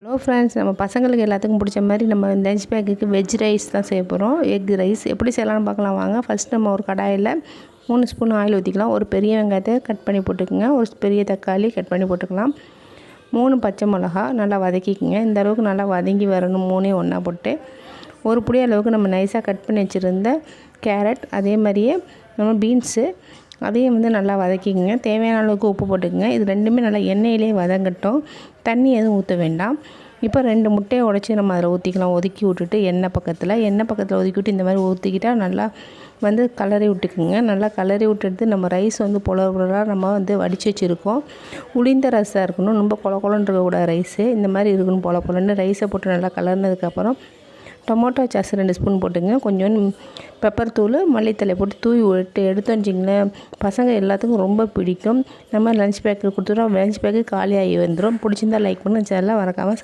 Hello friends, நம்ம பசங்களுக்கு எல்லாத்துக்கும் பிடிச்ச மாதிரி நம்ம லஞ்ச் பேக்குக்கு வெஜ் ரைஸ் தான் செய்ய போகிறோம். எக் ரைஸ் எப்படி செய்யலாம்னு பார்க்கலாம் வாங்க. ஃபஸ்ட் நம்ம ஒரு கடாயில் 3 ஸ்பூன் ஆயில் ஊற்றிக்கலாம். ஒரு பெரிய வெங்காயத்தை கட் பண்ணி போட்டுக்கோங்க. ஒரு பெரிய தக்காளி கட் பண்ணி போட்டுக்கலாம். 3 பச்சை மிளகா நல்லா வதக்கிக்கோங்க. இந்த அளவுக்கு நல்லா வதங்கி வரணும். 3 ஒன்றா போட்டு ஒரு புடி அளவுக்கு நம்ம நைஸாக கட் பண்ணி வச்சுருந்த கேரட், அதே மாதிரியே நம்ம பீன்ஸு அதையும் நல்லா வதக்கிக்கங்க. தேவையான அளவுக்கு உப்பு போட்டுக்கோங்க. இது ரெண்டுமே நல்லா எண்ணெயிலே வதங்கட்டும். தண்ணி எதுவும் ஊற்ற வேண்டாம். இப்போ 2 முட்டையை உடச்சி நம்ம அதில் ஊற்றிக்கலாம். ஒதுக்கி விட்டுட்டு எண்ணெய் பக்கத்தில் ஒதுக்கி விட்டு இந்த மாதிரி ஊற்றிக்கிட்டால் நல்லா கலரி விட்டுக்குங்க. நல்லா கலரி விட்டுட்டு நம்ம ரைஸ் புலராக நம்ம வடித்து வச்சுருக்கோம். உளுந்த ரசம் இருக்கணும். ரொம்ப கொலன்னு இருக்கக்கூடாது ரைஸு. இந்த மாதிரி இருக்கணும். பொலன்னு ரைஸை போட்டு நல்லா கலர்னதுக்கப்புறம் டொமேட்டோ சாஸ் 2 ஸ்பூன் போட்டுங்க. கொஞ்சோண்டு பெப்பர் தூள், மல்லித்தலை போட்டு தூவி விட்டு எடுத்தோன்னு வச்சிங்களேன், பசங்க எல்லாத்துக்கும் ரொம்ப பிடிக்கும். நம்ம லஞ்ச் பேக்கு கொடுத்துட்டோம். லஞ்ச் பேக்கு காலியாகி வந்துடும். பிடிச்சிருந்தா லைக் பண்ணுங்கள். சேனலை மறக்காமல்